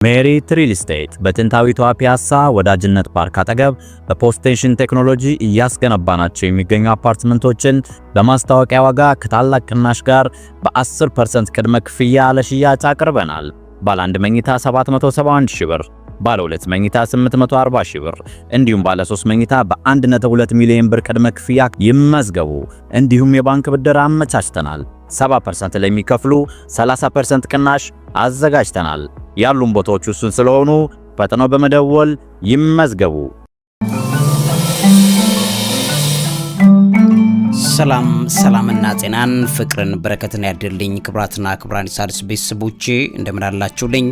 ሜሪት ሪል ስቴት በጥንታዊቷ ፒያሳ ወዳጅነት ፓርክ አጠገብ በፖስቴንሽን ቴክኖሎጂ እያስገነባናቸው የሚገኙ አፓርትመንቶችን በማስታወቂያ ዋጋ ከታላቅ ቅናሽ ጋር በ10% ቅድመ ክፍያ ለሽያጭ አቅርበናል። ባለ 1 መኝታ 771 ሺህ ብር፣ ባለ 2 መኝታ 840 ሺህ ብር እንዲሁም ባለ 3 መኝታ በ1.2 ሚሊዮን ብር ቅድመ ክፍያ ይመዝገቡ። እንዲሁም የባንክ ብድር አመቻችተናል። 70% ለሚከፍሉ 30% ቅናሽ አዘጋጅተናል። ያሉን ቦታዎች ውስን ስለሆኑ ፈጥነው በመደወል ይመዝገቡ። ሰላምና ጤናን ፍቅርን በረከትን ያድልኝ። ክብራትና ክብራን ሣድስ ቤተሰቦቼ እንደምን አላችሁልኝ?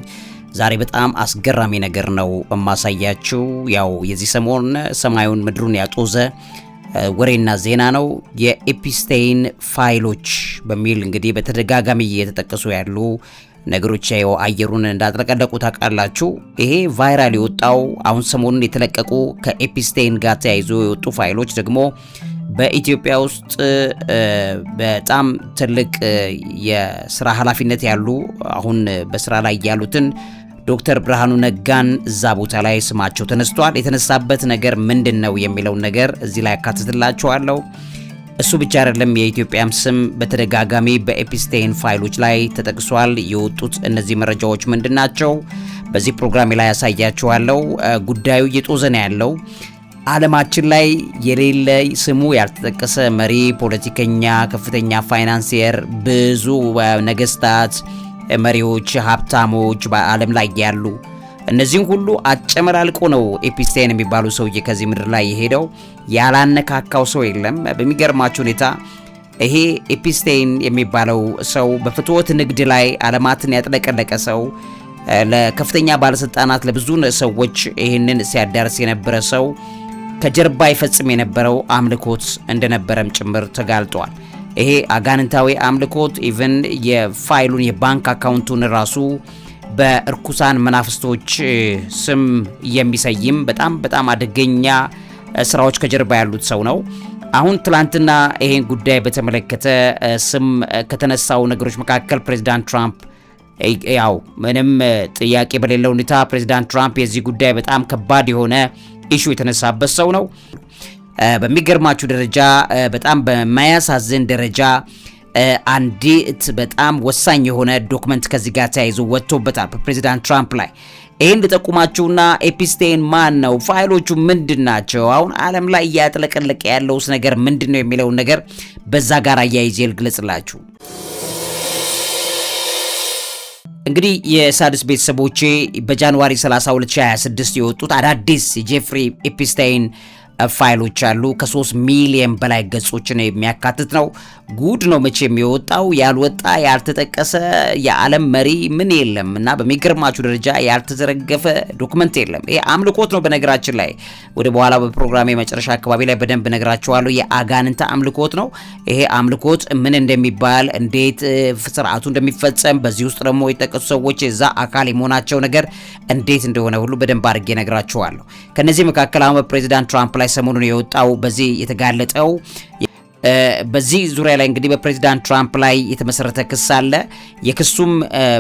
ዛሬ በጣም አስገራሚ ነገር ነው የማሳያችሁ። ያው የዚህ ሰሞን ሰማዩን ምድሩን ያጦዘ ወሬና ዜና ነው። የኤፕስቴይን ፋይሎች በሚል እንግዲህ በተደጋጋሚ እየተጠቀሱ ያሉ ነገሮች ያው አየሩን እንዳጥለቀለቁ ታውቃላችሁ። ይሄ ቫይራል የወጣው አሁን ሰሞኑን የተለቀቁ ከኤፕስቴይን ጋር ተያይዞ የወጡ ፋይሎች ደግሞ በኢትዮጵያ ውስጥ በጣም ትልቅ የሥራ ኃላፊነት ያሉ አሁን በስራ ላይ ያሉትን ዶክተር ብርሃኑ ነጋን እዛ ቦታ ላይ ስማቸው ተነስቷል። የተነሳበት ነገር ምንድነው የሚለው ነገር እዚህ ላይ አካትትላችኋለሁ። እሱ ብቻ አይደለም፣ የኢትዮጵያም ስም በተደጋጋሚ በኤፕስቴይን ፋይሎች ላይ ተጠቅሷል። የወጡት እነዚህ መረጃዎች ምንድናቸው? በዚህ ፕሮግራም ላይ ያሳያችኋለሁ። ጉዳዩ እየጦዘ ነው ያለው። ዓለማችን ላይ የሌለ ስሙ ያልተጠቀሰ መሪ፣ ፖለቲከኛ፣ ከፍተኛ ፋይናንሲየር፣ ብዙ ነገስታት፣ መሪዎች፣ ሀብታሞች በዓለም ላይ ያሉ እነዚህን ሁሉ አጨመላልቆ ነው ኤፕስቴይን የሚባሉ ሰውዬ ከዚህ ምድር ላይ የሄደው። ያላነካካው ሰው የለም። በሚገርማችሁ ሁኔታ ይሄ ኤፕስቴይን የሚባለው ሰው በፍትወት ንግድ ላይ ዓለማትን ያጥለቀለቀ ሰው፣ ለከፍተኛ ባለስልጣናት ለብዙ ሰዎች ይህንን ሲያዳርስ የነበረ ሰው፣ ከጀርባ ይፈጽም የነበረው አምልኮት እንደነበረም ጭምር ተጋልጧል። ይሄ አጋንንታዊ አምልኮት ኢቭን የፋይሉን የባንክ አካውንቱን ራሱ በእርኩሳን መናፍስቶች ስም የሚሰይም በጣም አደገኛ ስራዎች ከጀርባ ያሉት ሰው ነው። አሁን ትላንትና ይሄን ጉዳይ በተመለከተ ስም ከተነሳው ነገሮች መካከል ፕሬዚዳንት ትራምፕ ያው ምንም ጥያቄ በሌለው ሁኔታ ፕሬዚዳንት ትራምፕ የዚህ ጉዳይ በጣም ከባድ የሆነ ኢሹ የተነሳበት ሰው ነው። በሚገርማችሁ ደረጃ በጣም በማያሳዝን ደረጃ አንዲት በጣም ወሳኝ የሆነ ዶክመንት ከዚህ ጋር ተያይዞ ወጥቶበታል በፕሬዚዳንት ትራምፕ ላይ። ይሄን ልጠቁማችሁና ኤፕስቴይን ማን ነው? ፋይሎቹ ምንድናቸው? አሁን ዓለም ላይ እያጥለቀለቀ ያለውስ ነገር ምንድነው የሚለውን ነገር በዛ ጋር አያይዤ ልግለጽላችሁ። እንግዲህ የሣድስ ቤተሰቦቼ በጃንዋሪ 30 2026 የወጡት አዳዲስ የጄፍሪ ኤፕስቴይን ፋይሎች አሉ። ከ3 ሚሊዮን በላይ ገጾችን የሚያካትት ነው። ጉድ ነው መቼም የወጣው። ያልወጣ ያልተጠቀሰ የዓለም መሪ ምን የለም እና በሚገርማችሁ ደረጃ ያልተዘረገፈ ዶክመንት የለም። ይሄ አምልኮት ነው። በነገራችን ላይ ወደ በኋላ በፕሮግራሜ መጨረሻ አካባቢ ላይ በደንብ ነግራችኋለሁ። የአጋንንት አምልኮት ነው። ይሄ አምልኮት ምን እንደሚባል፣ እንዴት ስርዓቱ እንደሚፈጸም፣ በዚህ ውስጥ ደግሞ የጠቀሱ ሰዎች የዛ አካል የመሆናቸው ነገር እንዴት እንደሆነ ሁሉ በደንብ አድርጌ ነግራችኋለሁ። ከነዚህ መካከል አሁን በፕሬዚዳንት ትራምፕ ላይ ሰሞኑን የወጣው በዚህ የተጋለጠው በዚህ ዙሪያ ላይ እንግዲህ በፕሬዚዳንት ትራምፕ ላይ የተመሰረተ ክስ አለ። የክሱም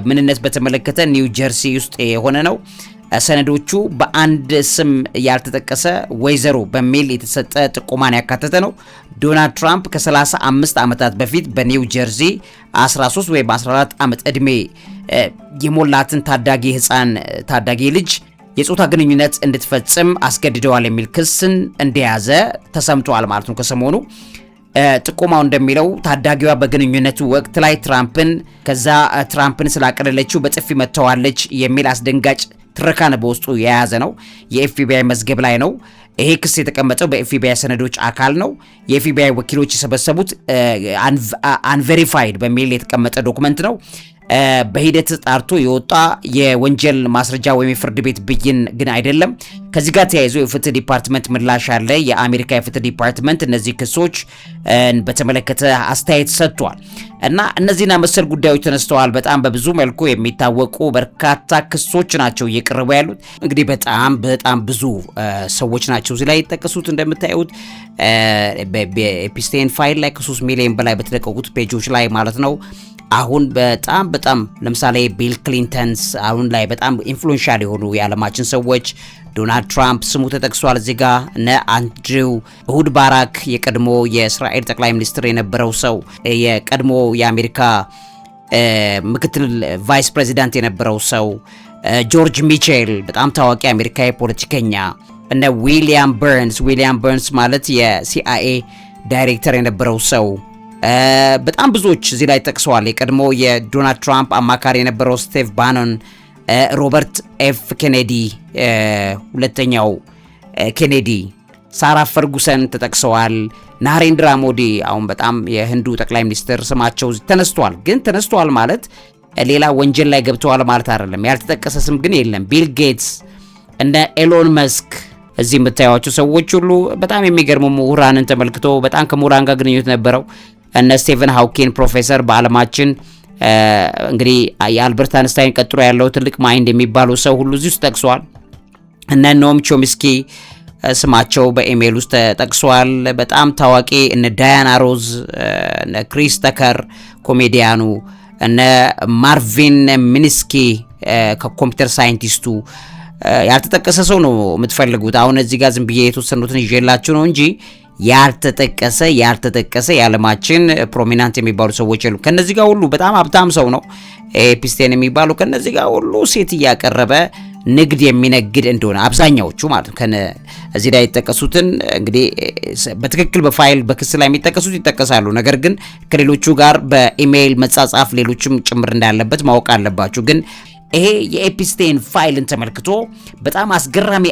ምንነት በተመለከተ ኒው ጀርሲ ውስጥ የሆነ ነው። ሰነዶቹ በአንድ ስም ያልተጠቀሰ ወይዘሮ በሚል የተሰጠ ጥቆማን ያካተተ ነው። ዶናልድ ትራምፕ ከ35 ዓመታት በፊት በኒው ጀርሲ 13 ወይም 14 ዓመት ዕድሜ የሞላትን ታዳጊ ልጅ የጾታ ግንኙነት እንድትፈጽም አስገድደዋል የሚል ክስን እንደያዘ ተሰምቷል ማለት ነው። ከሰሞኑ ጥቆማው እንደሚለው ታዳጊዋ በግንኙነቱ ወቅት ላይ ትራምፕን ስላቀለለችው በጥፊ መተዋለች የሚል አስደንጋጭ ትረካን በውስጡ የያዘ ነው። የኤፍቢአይ መዝገብ ላይ ነው። ይሄ ክስ የተቀመጠው በኤፍቢአይ ሰነዶች አካል ነው። የኤፍቢአይ ወኪሎች የሰበሰቡት አንቬሪፋይድ በሚል የተቀመጠ ዶክመንት ነው። በሂደት ጣርቶ የወጣ የወንጀል ማስረጃ ወይም የፍርድ ቤት ብይን ግን አይደለም። ከዚህ ጋር ተያይዞ የፍትህ ዲፓርትመንት ምላሽ አለ። የአሜሪካ የፍትህ ዲፓርትመንት እነዚህ ክሶች በተመለከተ አስተያየት ሰጥቷል እና እነዚህና መሰል ጉዳዮች ተነስተዋል። በጣም በብዙ መልኩ የሚታወቁ በርካታ ክሶች ናቸው እየቀረቡ ያሉት። እንግዲህ በጣም ብዙ ሰዎች ናቸው እዚህ ላይ የተጠቀሱት። እንደምታዩት በኤፕስቴይን ፋይል ላይ ከ3 ሚሊዮን በላይ በተለቀቁት ፔጆች ላይ ማለት ነው አሁን በጣም ለምሳሌ ቢል ክሊንተንስ አሁን ላይ በጣም ኢንፍሉዌንሻል የሆኑ የዓለማችን ሰዎች ዶናልድ ትራምፕ ስሙ ተጠቅሷል እዚህ ጋር እነ አንድሪው እሁድ ባራክ የቀድሞ የእስራኤል ጠቅላይ ሚኒስትር የነበረው ሰው የቀድሞ የአሜሪካ ምክትል ቫይስ ፕሬዚዳንት የነበረው ሰው ጆርጅ ሚቼል በጣም ታዋቂ አሜሪካዊ ፖለቲከኛ እነ ዊሊያም በርንስ ማለት የሲአይኤ ዳይሬክተር የነበረው ሰው በጣም ብዙዎች እዚህ ላይ ተጠቅሰዋል። የቀድሞ የዶናልድ ትራምፕ አማካሪ የነበረው ስቲቭ ባኖን፣ ሮበርት ኤፍ ኬኔዲ ሁለተኛው ኬኔዲ፣ ሳራ ፈርጉሰን ተጠቅሰዋል። ናሬንድራ ሞዲ አሁን በጣም የህንዱ ጠቅላይ ሚኒስትር ስማቸው ተነስቷል። ግን ተነስቷል ማለት ሌላ ወንጀል ላይ ገብተዋል ማለት አይደለም። ያልተጠቀሰ ስም ግን የለም። ቢል ጌትስ እነ ኤሎን መስክ እዚህ የምታዩዋቸው ሰዎች ሁሉ በጣም የሚገርሙ ምሁራንን ተመልክቶ በጣም ከምሁራን ጋር ግንኙነት ነበረው። እነ ስቲቨን ሃውኪን ፕሮፌሰር በዓለማችን እንግዲህ የአልበርት አንስታይን ቀጥሎ ያለው ትልቅ ማይንድ የሚባሉ ሰው ሁሉ እዚህ ውስጥ ተጠቅሷል። እነ ኖም ቾምስኪ ስማቸው በኢሜል ውስጥ ተጠቅሷል። በጣም ታዋቂ እነ ዳያና ሮዝ፣ እነ ክሪስ ተከር ኮሜዲያኑ፣ እነ ማርቪን ሚኒስኪ ከኮምፒውተር ሳይንቲስቱ ያልተጠቀሰ ሰው ነው የምትፈልጉት። አሁን እዚህ ጋር ዝም ብዬ የተወሰኑትን ይዤላችሁ ነው እንጂ ያልተጠቀሰ የዓለማችን ፕሮሚናንት የሚባሉ ሰዎች የሉ። ከነዚህ ጋር ሁሉ በጣም ሀብታም ሰው ነው ኤፒስቴን የሚባሉ። ከነዚህ ጋር ሁሉ ሴት እያቀረበ ንግድ የሚነግድ እንደሆነ አብዛኛዎቹ ማለት ነው። እዚህ ላይ የተጠቀሱትን እንግዲህ በትክክል በፋይል በክስ ላይ የሚጠቀሱት ይጠቀሳሉ። ነገር ግን ከሌሎቹ ጋር በኢሜይል መጻጻፍ ሌሎችም ጭምር እንዳለበት ማወቅ አለባችሁ። ግን ይሄ የኤፒስቴን ፋይልን ተመልክቶ በጣም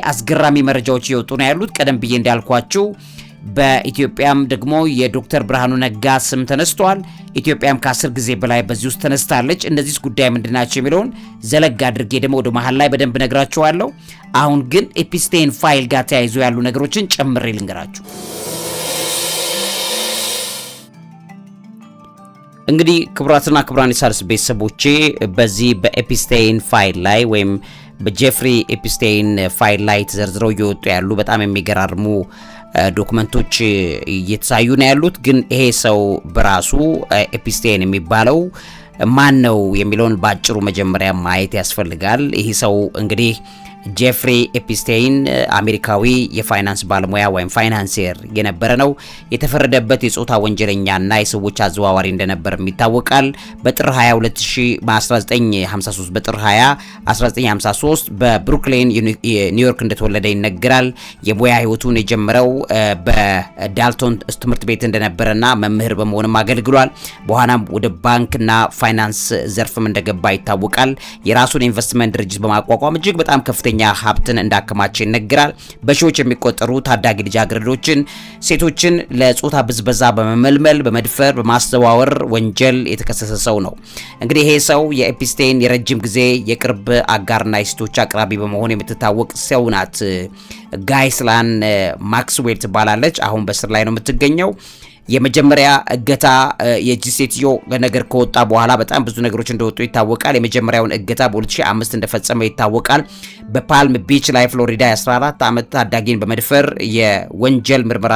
አስገራሚ መረጃዎች እየወጡ ነው ያሉት። ቀደም ብዬ እንዳልኳችሁ በኢትዮጵያም ደግሞ የዶክተር ብርሃኑ ነጋ ስም ተነስቷል። ኢትዮጵያም ከ10 ጊዜ በላይ በዚህ ውስጥ ተነስታለች። እነዚህ ጉዳይ ምንድናቸው የሚለውን ዘለግ አድርጌ ደግሞ ወደ መሃል ላይ በደንብ ነግራችኋለሁ። አሁን ግን ኤፒስቴን ፋይል ጋር ተያይዞ ያሉ ነገሮችን ጨምሬ ልንገራችሁ። እንግዲህ ክቡራትና ክቡራን የሣድስ ቤተሰቦቼ በዚህ በኤፒስቴን ፋይል ላይ ወይም በጄፍሪ ኤፒስቴን ፋይል ላይ ተዘርዝረው እየወጡ ያሉ በጣም የሚገራርሙ ዶክመንቶች እየተሳዩ ነው ያሉት። ግን ይሄ ሰው በራሱ ኤፒስቴን የሚባለው ማን ነው የሚለውን ባጭሩ መጀመሪያ ማየት ያስፈልጋል። ይሄ ሰው እንግዲህ ጄፍሪ ኤፒስቴን አሜሪካዊ የፋይናንስ ባለሙያ ወይም ፋይናንሲየር የነበረ ነው። የተፈረደበት የጾታ ወንጀለኛና የሰዎች አዘዋዋሪ እንደነበር ይታወቃል። በጥር 1953 በጥር 20 1953 በብሩክሊን ኒውዮርክ እንደተወለደ ይነገራል። የሙያ ህይወቱን የጀመረው በዳልቶን ትምህርት ቤት እንደነበረና መምህር በመሆንም አገልግሏል። በኋላም ወደ ባንክና ፋይናንስ ዘርፍም እንደገባ ይታወቃል። የራሱን ኢንቨስትመንት ድርጅት በማቋቋም እጅግ በጣም ከፍተኛ ሀብትን እንዳከማቸ ይነገራል። በሺዎች የሚቆጠሩ ታዳጊ ልጃገረዶችን፣ ሴቶችን ለጾታ ብዝበዛ በመመልመል በመድፈር በማስተዋወር ወንጀል የተከሰሰ ሰው ነው። እንግዲህ ይሄ ሰው የኤፒስቴን የረጅም ጊዜ የቅርብ አጋርና የሴቶች አቅራቢ በመሆን የምትታወቅ ሰው ናት። ጋይስላን ማክስዌል ትባላለች። አሁን በስር ላይ ነው የምትገኘው። የመጀመሪያ እገታ የእጅ ሴትዮ ነገር ከወጣ በኋላ በጣም ብዙ ነገሮች እንደወጡ ይታወቃል። የመጀመሪያውን እገታ በ2005 እንደፈጸመ ይታወቃል። በፓልም ቢች ላይ ፍሎሪዳ የ14 ዓመት ታዳጊን በመድፈር የወንጀል ምርመራ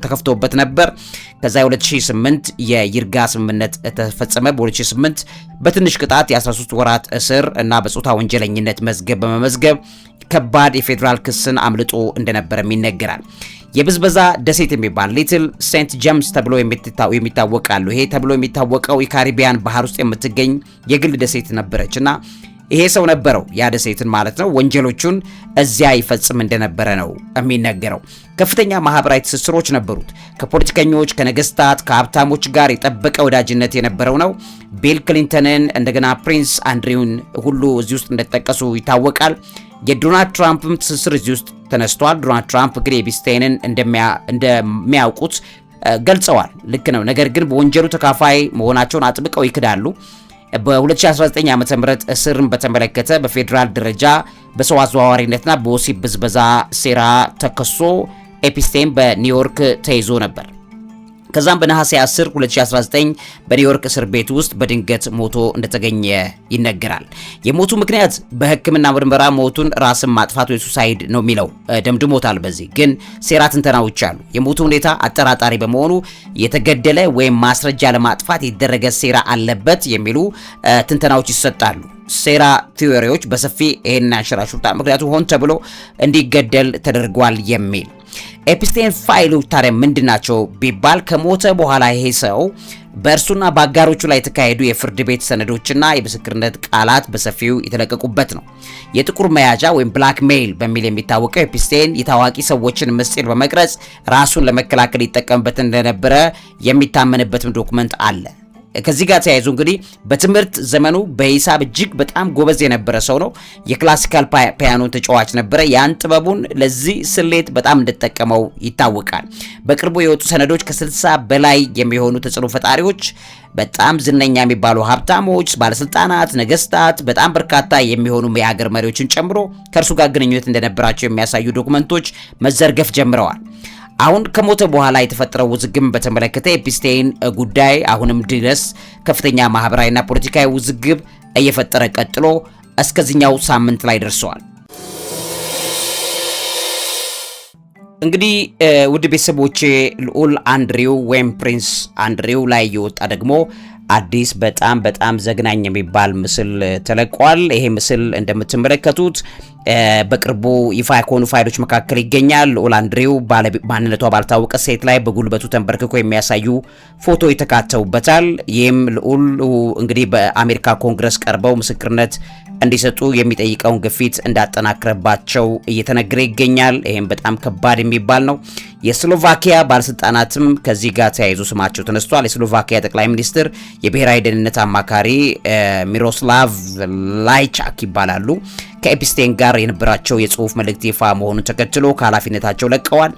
ተከፍቶበት ነበር። ከዛ 2008 የይርጋ ስምምነት ተፈጸመ። በ2008 በትንሽ ቅጣት የ13 ወራት እስር እና በጾታ ወንጀለኝነት መዝገብ በመመዝገብ ከባድ የፌዴራል ክስን አምልጦ እንደነበረም ይነገራል። የብዝበዛ ደሴት የሚባል ሊትል ሴንት ጄምስ ተብሎ የሚታወቃሉ። ይሄ ተብሎ የሚታወቀው የካሪቢያን ባህር ውስጥ የምትገኝ የግል ደሴት ነበረችና ይሄ ሰው ነበረው ያ ደሴትን ማለት ነው። ወንጀሎቹን እዚያ ይፈጽም እንደነበረ ነው የሚነገረው። ከፍተኛ ማህበራዊ ትስስሮች ነበሩት። ከፖለቲከኞች፣ ከነገስታት፣ ከሀብታሞች ጋር የጠበቀ ወዳጅነት የነበረው ነው። ቢል ክሊንተንን እንደገና ፕሪንስ አንድሪውን ሁሉ እዚህ ውስጥ እንደተጠቀሱ ይታወቃል። የዶናልድ ትራምፕም ትስስር እዚህ ውስጥ ተነስቷል። ዶናልድ ትራምፕ እንግዲህ ኤፒስቴንን እንደሚያውቁት ገልጸዋል። ልክ ነው። ነገር ግን በወንጀሉ ተካፋይ መሆናቸውን አጥብቀው ይክዳሉ። በ2019 ዓ.ም እስርን በተመለከተ በፌዴራል ደረጃ በሰው አዘዋዋሪነትና በወሲብ ብዝበዛ ሴራ ተከሶ ኤፒስቴን በኒውዮርክ ተይዞ ነበር። ከዛም በነሐሴ 10 2019 በኒውዮርክ እስር ቤት ውስጥ በድንገት ሞቶ እንደተገኘ ይነገራል። የሞቱ ምክንያት በሕክምና ምርመራ ሞቱን ራስን ማጥፋት ወይ ሱሳይድ ነው የሚለው ደምድሞታል። በዚህ ግን ሴራ ትንተናዎች አሉ። የሞቱ ሁኔታ አጠራጣሪ በመሆኑ የተገደለ ወይም ማስረጃ ለማጥፋት የተደረገ ሴራ አለበት የሚሉ ትንተናዎች ይሰጣሉ። ሴራ ቲዎሪዎች በሰፊ ይሄን ያንሸራሽሩታል። ምክንያቱም ሆን ተብሎ እንዲገደል ተደርጓል የሚል ኤፕስቴን ፋይሎች ታዲያ ምንድናቸው ቢባል ከሞተ በኋላ ይሄ ሰው በእርሱና በአጋሮቹ ላይ የተካሄዱ የፍርድ ቤት ሰነዶችና የምስክርነት ቃላት በሰፊው የተለቀቁበት ነው። የጥቁር መያዣ ወይም ብላክ ሜይል በሚል የሚታወቀው ኤፕስቴን የታዋቂ ሰዎችን ምስጢር በመቅረጽ ራሱን ለመከላከል ይጠቀምበት እንደነበረ የሚታመንበትም ዶክመንት አለ። ከዚህ ጋር ተያይዞ እንግዲህ በትምህርት ዘመኑ በሂሳብ እጅግ በጣም ጎበዝ የነበረ ሰው ነው። የክላሲካል ፒያኖ ተጫዋች ነበረ። ያን ጥበቡን ለዚህ ስሌት በጣም እንደተጠቀመው ይታወቃል። በቅርቡ የወጡ ሰነዶች ከ60 በላይ የሚሆኑ ተጽዕኖ ፈጣሪዎች፣ በጣም ዝነኛ የሚባሉ ሀብታሞች፣ ባለስልጣናት፣ ነገስታት፣ በጣም በርካታ የሚሆኑ የሀገር መሪዎችን ጨምሮ ከእርሱ ጋር ግንኙነት እንደነበራቸው የሚያሳዩ ዶክመንቶች መዘርገፍ ጀምረዋል። አሁን ከሞተ በኋላ የተፈጠረው ውዝግብ በተመለከተ ኤፕስቴን ጉዳይ አሁንም ድረስ ከፍተኛ ማህበራዊና ፖለቲካዊ ውዝግብ እየፈጠረ ቀጥሎ እስከዚህኛው ሳምንት ላይ ደርሰዋል። እንግዲህ ውድ ቤተሰቦቼ ልዑል አንድሪው ወይም ፕሪንስ አንድሪው ላይ የወጣ ደግሞ አዲስ በጣም ዘግናኝ የሚባል ምስል ተለቋል። ይሄ ምስል እንደምትመለከቱት በቅርቡ ይፋ ከሆኑ ፋይሎች መካከል ይገኛል። ልዑል አንድሪው ማንነቷ ባልታወቀ ሴት ላይ በጉልበቱ ተንበርክኮ የሚያሳዩ ፎቶ የተካተውበታል። ይህም ልዑል እንግዲህ በአሜሪካ ኮንግረስ ቀርበው ምስክርነት እንዲሰጡ የሚጠይቀውን ግፊት እንዳጠናክረባቸው እየተነገረ ይገኛል። ይህም በጣም ከባድ የሚባል ነው። የስሎቫኪያ ባለስልጣናትም ከዚህ ጋር ተያይዞ ስማቸው ተነስቷል። የስሎቫኪያ ጠቅላይ ሚኒስትር የብሔራዊ ደህንነት አማካሪ ሚሮስላቭ ላይቻክ ይባላሉ። ከኤፕስቴን ጋር የነበራቸው የጽሁፍ መልእክት ይፋ መሆኑን ተከትሎ ከኃላፊነታቸው ለቀዋል።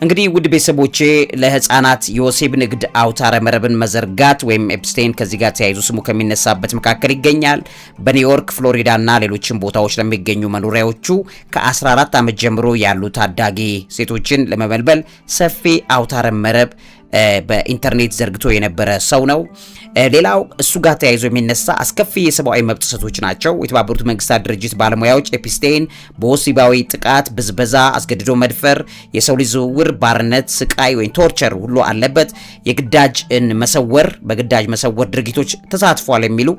እንግዲህ ውድ ቤተሰቦቼ ለህፃናት የወሲብ ንግድ አውታረ መረብን መዘርጋት ወይም ኤፕስቴን ከዚህ ጋር ተያይዞ ስሙ ከሚነሳበት መካከል ይገኛል። በኒውዮርክ፣ ፍሎሪዳ እና ሌሎችም ቦታዎች ለሚገኙ መኖሪያዎቹ ከ14 ዓመት ጀምሮ ያሉ ታዳጊ ሴቶችን ለመመልመል ሰፊ አውታረ መረብ በኢንተርኔት ዘርግቶ የነበረ ሰው ነው። ሌላው እሱ ጋር ተያይዞ የሚነሳ አስከፊ የሰብአዊ መብት ጥሰቶች ናቸው። የተባበሩት መንግስታት ድርጅት ባለሙያዎች ኤፕስቴን በወሲባዊ ጥቃት፣ ብዝበዛ፣ አስገድዶ መድፈር፣ የሰው ልጅ ዝውውር፣ ባርነት፣ ስቃይ ወይም ቶርቸር ሁሉ አለበት፣ የግዳጅን መሰወር፣ በግዳጅ መሰወር ድርጊቶች ተሳትፏል የሚሉ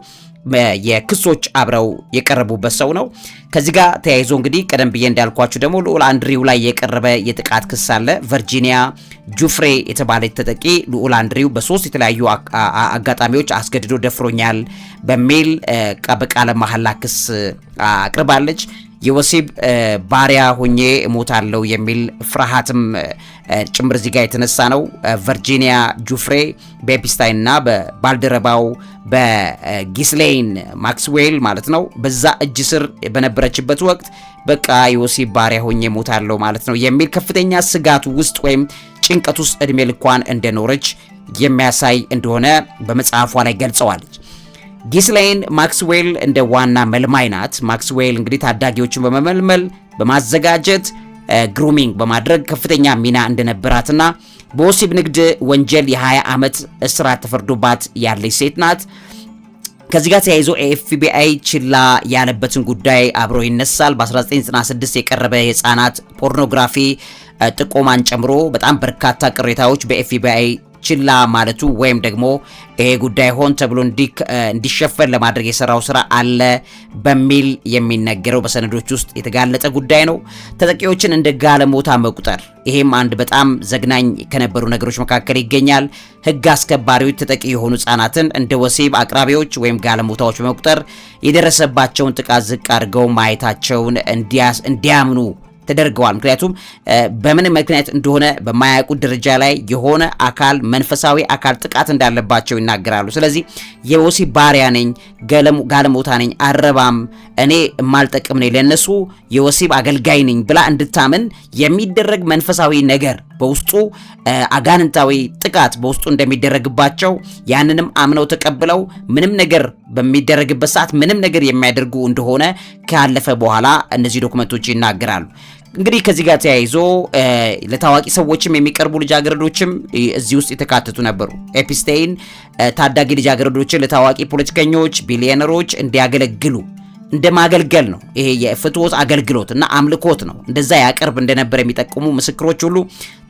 የክሶች አብረው የቀረቡበት ሰው ነው። ከዚህ ጋር ተያይዞ እንግዲህ ቀደም ብዬ እንዳልኳችሁ ደግሞ ልዑል አንድሪው ላይ የቀረበ የጥቃት ክስ አለ። ቨርጂኒያ ጁፍሬ የተባለች ተጠቂ ልዑል አንድሪው በሶስት የተለያዩ አጋጣሚዎች አስገድዶ ደፍሮኛል በሚል በቃለ መሐላ ክስ አቅርባለች። የወሲብ ባሪያ ሆኜ እሞታለሁ የሚል ፍርሃትም ጭምር እዚህ ጋር የተነሳ ነው። ቨርጂኒያ ጁፍሬ በኤፕስታይን እና በባልደረባው በጊስሌይን ማክስዌል ማለት ነው በዛ እጅ ስር በነበረችበት ወቅት በቃ የወሲብ ባሪያ ሆኜ እሞታለሁ ማለት ነው የሚል ከፍተኛ ስጋት ውስጥ ወይም ጭንቀት ውስጥ እድሜ ልኳን እንደኖረች የሚያሳይ እንደሆነ በመጽሐፏ ላይ ገልጸዋለች። ጊስሌይን ማክስዌል እንደ ዋና መልማይ ናት። ማክስዌል እንግዲህ ታዳጊዎችን በመመልመል በማዘጋጀት ግሩሚንግ በማድረግ ከፍተኛ ሚና እንደነበራትና በወሲብ ንግድ ወንጀል የ20 ዓመት እስራት ተፈርዶባት ያለች ሴት ናት። ከዚህ ጋር ተያይዞ ኤፍቢአይ ችላ ያለበትን ጉዳይ አብሮ ይነሳል። በ1996 የቀረበ የህፃናት ፖርኖግራፊ ጥቆማን ጨምሮ በጣም በርካታ ቅሬታዎች በኤፍቢአይ ችላ ማለቱ ወይም ደግሞ ይሄ ጉዳይ ሆን ተብሎ እንዲሸፈን ለማድረግ የሰራው ስራ አለ በሚል የሚነገረው በሰነዶች ውስጥ የተጋለጠ ጉዳይ ነው። ተጠቂዎችን እንደ ጋለሞታ መቁጠር፣ ይሄም አንድ በጣም ዘግናኝ ከነበሩ ነገሮች መካከል ይገኛል። ህግ አስከባሪዎች ተጠቂ የሆኑ ህጻናትን እንደ ወሲብ አቅራቢዎች ወይም ጋለሞታዎች በመቁጠር የደረሰባቸውን ጥቃት ዝቅ አድርገው ማየታቸውን እንዲያምኑ ተደርገዋል። ምክንያቱም በምን ምክንያት እንደሆነ በማያውቁት ደረጃ ላይ የሆነ አካል መንፈሳዊ አካል ጥቃት እንዳለባቸው ይናገራሉ። ስለዚህ የወሲብ ባሪያ ነኝ፣ ጋለሞታ ነኝ፣ አረባም፣ እኔ የማልጠቅም ነኝ፣ ለነሱ የወሲብ አገልጋይ ነኝ ብላ እንድታምን የሚደረግ መንፈሳዊ ነገር በውስጡ አጋንንታዊ ጥቃት በውስጡ እንደሚደረግባቸው ያንንም አምነው ተቀብለው ምንም ነገር በሚደረግበት ሰዓት ምንም ነገር የሚያደርጉ እንደሆነ ካለፈ በኋላ እነዚህ ዶክመንቶች ይናገራሉ። እንግዲህ ከዚህ ጋር ተያይዞ ለታዋቂ ሰዎችም የሚቀርቡ ልጃገረዶችም እዚህ ውስጥ የተካተቱ ነበሩ። ኤፕስቴይን ታዳጊ ልጃገረዶችን ለታዋቂ ፖለቲከኞች፣ ቢሊዮነሮች እንዲያገለግሉ እንደማገልገል ነው። ይሄ የፍትወት አገልግሎት እና አምልኮት ነው። እንደዛ ያቀርብ እንደነበር የሚጠቁሙ ምስክሮች ሁሉ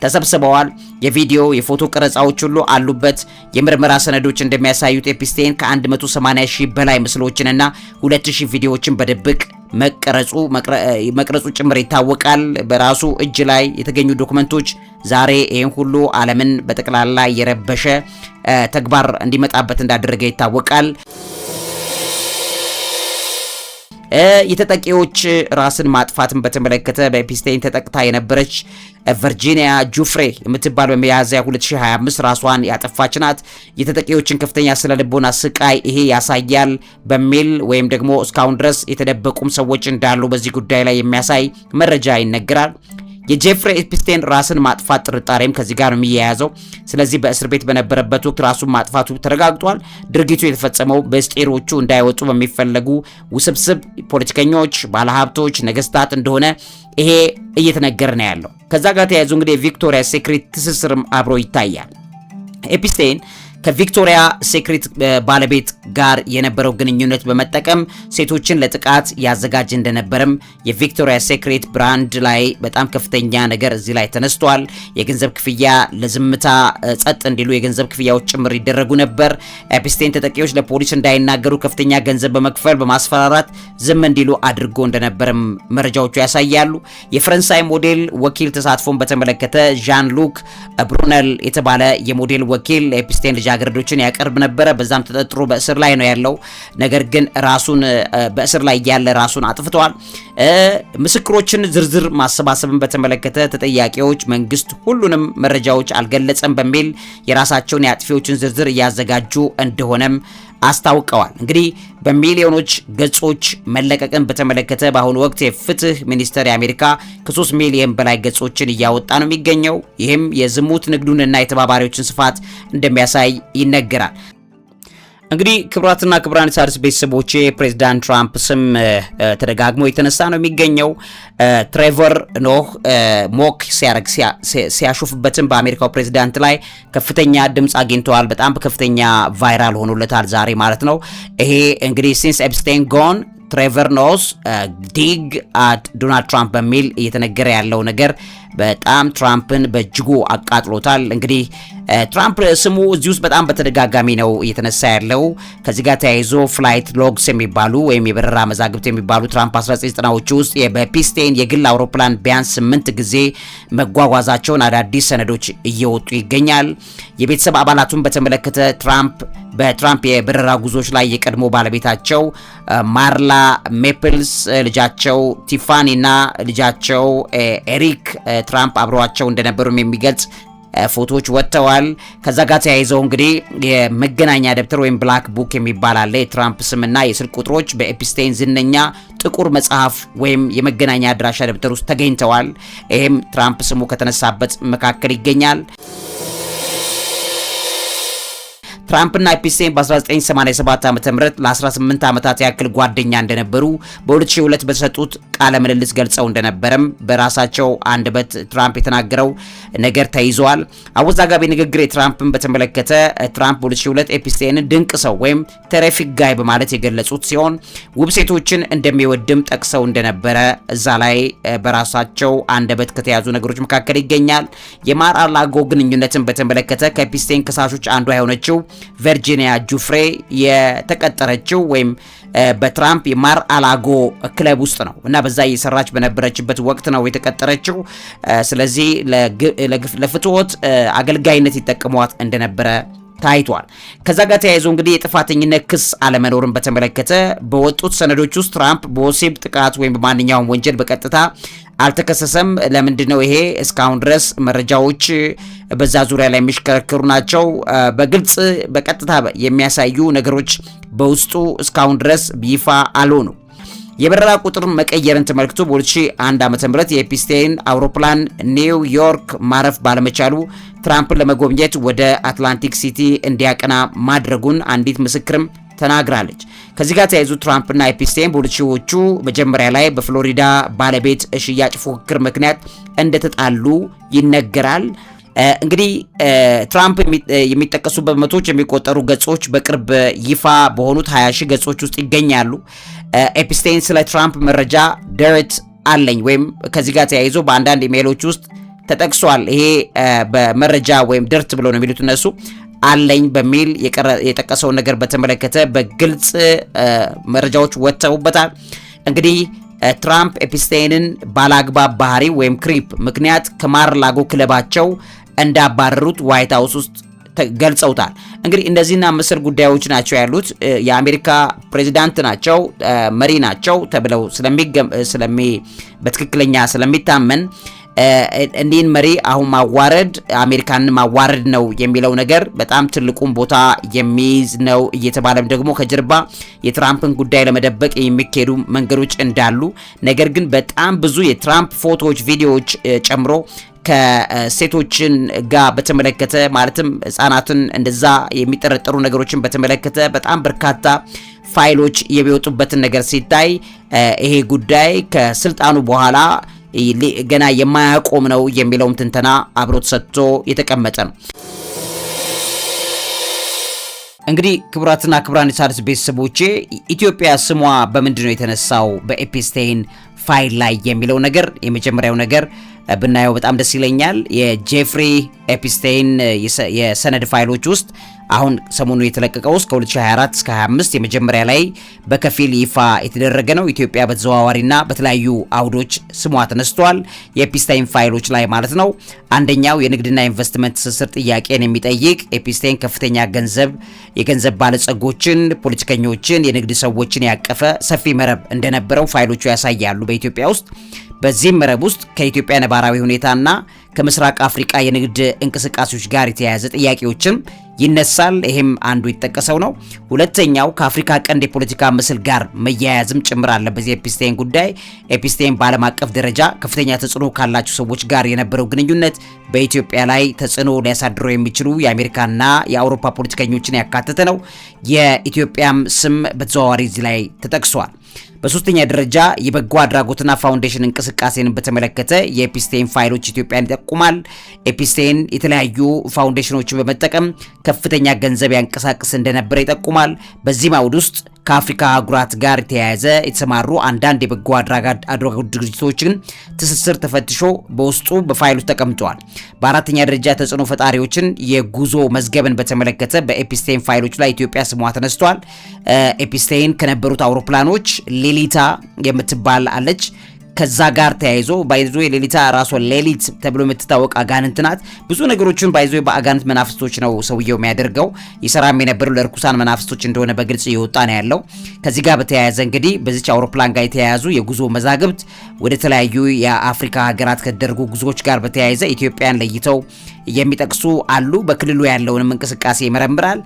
ተሰብስበዋል። የቪዲዮ የፎቶ ቀረጻዎች ሁሉ አሉበት። የምርመራ ሰነዶች እንደሚያሳዩት ኤፕስቴይን ከ180,000 በላይ ምስሎችንና 2,000 ቪዲዮዎችን በድብቅ መቅረጹ ጭምር ይታወቃል። በራሱ እጅ ላይ የተገኙ ዶክመንቶች ዛሬ ይህን ሁሉ ዓለምን በጠቅላላ የረበሸ ተግባር እንዲመጣበት እንዳደረገ ይታወቃል። የተጠቂዎች ራስን ማጥፋትን በተመለከተ በኤፕስቴይን ተጠቅታ የነበረች ቨርጂኒያ ጁፍሬ የምትባል በሚያዝያ 2025 ራሷን ያጠፋች ናት። የተጠቂዎችን ከፍተኛ ስነ ልቦና ስቃይ ይሄ ያሳያል በሚል ወይም ደግሞ እስካሁን ድረስ የተደበቁም ሰዎች እንዳሉ በዚህ ጉዳይ ላይ የሚያሳይ መረጃ ይነገራል። የጄፍሪ ኤፕስቴይን ራስን ማጥፋት ጥርጣሬም ከዚህ ጋር ነው የሚያያዘው። ስለዚህ በእስር ቤት በነበረበት ወቅት ራሱን ማጥፋቱ ተረጋግጧል። ድርጊቱ የተፈጸመው ምስጢሮቹ እንዳይወጡ በሚፈለጉ ውስብስብ ፖለቲከኞች፣ ባለሀብቶች፣ ነገስታት እንደሆነ ይሄ እየተነገረ ነው ያለው። ከዛ ጋር ተያይዞ እንግዲህ የቪክቶሪያ ሴክሬት ትስስርም አብሮ ይታያል። ኤፕስቴይን ከቪክቶሪያ ሴክሬት ባለቤት ጋር የነበረው ግንኙነት በመጠቀም ሴቶችን ለጥቃት ያዘጋጅ እንደነበረም የቪክቶሪያ ሴክሬት ብራንድ ላይ በጣም ከፍተኛ ነገር እዚህ ላይ ተነስቷል። የገንዘብ ክፍያ ለዝምታ ጸጥ እንዲሉ የገንዘብ ክፍያዎች ጭምር ይደረጉ ነበር። ኤፕስቴይን ተጠቂዎች ለፖሊስ እንዳይናገሩ ከፍተኛ ገንዘብ በመክፈል በማስፈራራት ዝም እንዲሉ አድርጎ እንደነበረም መረጃዎቹ ያሳያሉ። የፈረንሳይ ሞዴል ወኪል ተሳትፎን በተመለከተ ዣን ሉክ ብሩነል የተባለ የሞዴል ወኪል ኤፕስቴይን ልጃገረዶችን ያቀርብ ነበረ። በዛም ተጠርጥሮ በእስር ላይ ነው ያለው። ነገር ግን ራሱን በእስር ላይ ያለ ራሱን አጥፍቷል። ምስክሮችን ዝርዝር ማሰባሰብን በተመለከተ ተጠያቂዎች መንግስት ሁሉንም መረጃዎች አልገለጸም በሚል የራሳቸውን የአጥፊዎችን ዝርዝር እያዘጋጁ እንደሆነም አስታውቀዋል። እንግዲህ በሚሊዮኖች ገጾች መለቀቅን በተመለከተ በአሁኑ ወቅት የፍትህ ሚኒስቴር የአሜሪካ ከ3 ሚሊዮን በላይ ገጾችን እያወጣ ነው የሚገኘው። ይህም የዝሙት ንግዱንና የተባባሪዎችን ስፋት እንደሚያሳይ ይነገራል። እንግዲህ ክቡራትና ክቡራን የሣድስ ቤተሰቦቼ ፕሬዝዳንት ትራምፕ ስም ተደጋግሞ የተነሳ ነው የሚገኘው። ትሬቨር ኖህ ሞክ ሲያሾፍበትም በአሜሪካው ፕሬዝዳንት ላይ ከፍተኛ ድምፅ አግኝተዋል። በጣም በከፍተኛ ቫይራል ሆኖለታል ዛሬ ማለት ነው። ይሄ እንግዲህ ሲንስ ኤፕስቴይን ጎን ትሬቨር ኖስ ዲግ አት ዶናልድ ትራምፕ በሚል እየተነገረ ያለው ነገር በጣም ትራምፕን በእጅጉ አቃጥሎታል። እንግዲህ ትራምፕ ስሙ እዚህ ውስጥ በጣም በተደጋጋሚ ነው እየተነሳ ያለው። ከዚህ ጋር ተያይዞ ፍላይት ሎግስ የሚባሉ ወይም የበረራ መዛግብት የሚባሉ ትራምፕ 1990ዎቹ ውስጥ በኤፕስቴይን የግል አውሮፕላን ቢያንስ 8 ጊዜ መጓጓዛቸውን አዳዲስ ሰነዶች እየወጡ ይገኛል። የቤተሰብ አባላቱን በተመለከተ በትራምፕ የበረራ ጉዞች ላይ የቀድሞ ባለቤታቸው ማርላ ሜፕልስ፣ ልጃቸው ቲፋኒ እና ልጃቸው ኤሪክ ትራምፕ አብረዋቸው እንደነበሩም የሚገልጽ ፎቶዎች ወጥተዋል። ከዛ ጋር ተያይዘው እንግዲህ የመገናኛ ደብተር ወይም ብላክ ቡክ የሚባል አለ። የትራምፕ ስምና የስልክ ቁጥሮች በኤፕስቴይን ዝነኛ ጥቁር መጽሐፍ ወይም የመገናኛ አድራሻ ደብተር ውስጥ ተገኝተዋል። ይህም ትራምፕ ስሙ ከተነሳበት መካከል ይገኛል። ትራምፕና ኤፕስቴይን በ1987 ዓ.ም ለ18 ዓመታት ያክል ጓደኛ እንደነበሩ በ2002 በተሰጡት ቃለ ምልልስ ገልጸው እንደነበረም በራሳቸው አንደበት ትራምፕ የተናገረው ነገር ተይዟል። አወዛጋቢ ንግግር የትራምፕን በተመለከተ ትራምፕ በ2002 ኤፕስቴይንን ድንቅ ሰው ወይም ቴሪፊክ ጋይ በማለት የገለጹት ሲሆን ውብ ሴቶችን እንደሚወድም ጠቅሰው እንደነበረ እዛ ላይ በራሳቸው አንደበት ከተያዙ ነገሮች መካከል ይገኛል። የማር አላጎ ግንኙነትን በተመለከተ ከኤፕስቴይን ከሳሾች አንዷ የሆነችው ቨርጂኒያ ጁፍሬ የተቀጠረችው ወይም በትራምፕ የማር አላጎ ክለብ ውስጥ ነው እና በዛ እየሰራች በነበረችበት ወቅት ነው የተቀጠረችው። ስለዚህ ለፍትወት አገልጋይነት ይጠቀሟት እንደነበረ ታይቷል። ከዛ ጋር ተያይዞ እንግዲህ የጥፋተኝነት ክስ አለመኖርን በተመለከተ በወጡት ሰነዶች ውስጥ ትራምፕ በወሲብ ጥቃት ወይም በማንኛውም ወንጀል በቀጥታ አልተከሰሰም። ለምንድነው ይሄ? እስካሁን ድረስ መረጃዎች በዛ ዙሪያ ላይ የሚሽከረከሩ ናቸው። በግልጽ በቀጥታ የሚያሳዩ ነገሮች በውስጡ እስካሁን ድረስ ይፋ አልሆኑ። የበረራ ቁጥር መቀየርን ተመልክቶ በ2001 ዓ.ም የኤፕስቴይን አውሮፕላን ኒውዮርክ ማረፍ ባለመቻሉ ትራምፕን ለመጎብኘት ወደ አትላንቲክ ሲቲ እንዲያቀና ማድረጉን አንዲት ምስክርም ተናግራለች። ከዚህ ጋር ተያይዞ ትራምፕና ኤፕስቴን በ2000ዎቹ መጀመሪያ ላይ በፍሎሪዳ ባለቤት ሽያጭ ፉክክር ምክንያት እንደተጣሉ ይነገራል። እንግዲህ ትራምፕ የሚጠቀሱ በመቶዎች የሚቆጠሩ ገጾች በቅርብ ይፋ በሆኑት 20,000 ገጾች ውስጥ ይገኛሉ። ኤፕስቴን ስለ ትራምፕ መረጃ ደርት አለኝ ወይም ከዚህ ጋር ተያይዞ በአንዳንድ ኢሜይሎች ውስጥ ተጠቅሷል። ይሄ በመረጃ ወይም ደርት ብለው ነው የሚሉት እነሱ አለኝ በሚል የጠቀሰውን ነገር በተመለከተ በግልጽ መረጃዎች ወጥተውበታል። እንግዲህ ትራምፕ ኤፕስቴንን ባላግባብ ባህሪ ወይም ክሪፕ ምክንያት ከማር-ላጎ ክለባቸው እንዳባረሩት ዋይት ሃውስ ውስጥ ገልጸውታል። እንግዲህ እንደዚህና መሰል ጉዳዮች ናቸው ያሉት። የአሜሪካ ፕሬዚዳንት ናቸው፣ መሪ ናቸው ተብለው በትክክለኛ ስለሚታመን እንዲህን መሪ አሁን ማዋረድ አሜሪካንን ማዋረድ ነው የሚለው ነገር በጣም ትልቁን ቦታ የሚይዝ ነው እየተባለም ደግሞ ከጀርባ የትራምፕን ጉዳይ ለመደበቅ የሚካሄዱ መንገዶች እንዳሉ፣ ነገር ግን በጣም ብዙ የትራምፕ ፎቶዎች፣ ቪዲዮዎች ጨምሮ ከሴቶችን ጋር በተመለከተ ማለትም ህፃናትን እንደዛ የሚጠረጠሩ ነገሮችን በተመለከተ በጣም በርካታ ፋይሎች የሚወጡበትን ነገር ሲታይ ይሄ ጉዳይ ከስልጣኑ በኋላ ገና የማያቆም ነው የሚለውም ትንተና አብሮት ሰጥቶ የተቀመጠ ነው። እንግዲህ ክቡራትና ክቡራን የሣድስ ቤተሰቦቼ ኢትዮጵያ ስሟ በምንድነው የተነሳው በኤፕስቴን ፋይል ላይ የሚለው ነገር የመጀመሪያው ነገር ብናየው በጣም ደስ ይለኛል። የጄፍሪ ኤፕስቴን የሰነድ ፋይሎች ውስጥ አሁን ሰሞኑ የተለቀቀው እስከ 2024 እስከ 25 የመጀመሪያ ላይ በከፊል ይፋ የተደረገ ነው። ኢትዮጵያ በተዘዋዋሪና በተለያዩ አውዶች ስሟ ተነስቷል። የኤፕስቴን ፋይሎች ላይ ማለት ነው። አንደኛው የንግድና ኢንቨስትመንት ትስስር ጥያቄን የሚጠይቅ ኤፕስቴን ከፍተኛ የገንዘብ ባለጸጎችን፣ ፖለቲከኞችን፣ የንግድ ሰዎችን ያቀፈ ሰፊ መረብ እንደነበረው ፋይሎቹ ያሳያሉ በኢትዮጵያ ውስጥ። በዚህም መረብ ውስጥ ከኢትዮጵያ ነባራዊ ሁኔታና ከምስራቅ አፍሪካ የንግድ እንቅስቃሴዎች ጋር የተያያዘ ጥያቄዎችን ይነሳል። ይሄም አንዱ የተጠቀሰው ነው። ሁለተኛው ከአፍሪካ ቀንድ የፖለቲካ ምስል ጋር መያያዝም ጭምር አለበት። የኤፕስቴን ጉዳይ ኤፕስቴን በዓለም አቀፍ ደረጃ ከፍተኛ ተጽዕኖ ካላቸው ሰዎች ጋር የነበረው ግንኙነት በኢትዮጵያ ላይ ተጽዕኖ ሊያሳድሩ የሚችሉ የአሜሪካና የአውሮፓ ፖለቲከኞችን ያካተተ ነው። የኢትዮጵያም ስም በተዘዋዋሪ እዚህ ላይ ተጠቅሷል። በሶስተኛ ደረጃ የበጎ አድራጎትና ፋውንዴሽን እንቅስቃሴን በተመለከተ የኤፕስቴን ፋይሎች ኢትዮጵያን ይጠቁማል። ኤፕስቴን የተለያዩ ፋውንዴሽኖችን በመጠቀም ከፍተኛ ገንዘብ ያንቀሳቅስ እንደነበረ ይጠቁማል። በዚህ አውድ ውስጥ ከአፍሪካ አህጉራት ጋር የተያያዘ የተሰማሩ አንዳንድ የበጎ አድራጎት ድርጅቶችን ትስስር ተፈትሾ በውስጡ በፋይሉ ተቀምጧል። በአራተኛ ደረጃ ተጽዕኖ ፈጣሪዎችን የጉዞ መዝገብን በተመለከተ በኤፕስቴን ፋይሎች ላይ ኢትዮጵያ ስሟ ተነስቷል። ኤፕስቴን ከነበሩት አውሮፕላኖች ሌሊታ የምትባል አለች። ከዛ ጋር ተያይዞ ባይዞ ሌሊታ ራሷ ሌሊት ተብሎ የምትታወቅ አጋንንት ናት። ብዙ ነገሮችን ባይዞ በአጋንንት መናፍስቶች ነው ሰውየው የሚያደርገው። ይሰራም የነበረው ለርኩሳን መናፍስቶች እንደሆነ በግልጽ እየወጣ ነው ያለው። ከዚህ ጋር በተያያዘ እንግዲህ በዚች አውሮፕላን ጋር የተያያዙ የጉዞ መዛግብት ወደ ተለያዩ የአፍሪካ ሀገራት ከተደረጉ ጉዞዎች ጋር በተያያዘ ኢትዮጵያን ለይተው የሚጠቅሱ አሉ። በክልሉ ያለውንም እንቅስቃሴ ይመረምራል።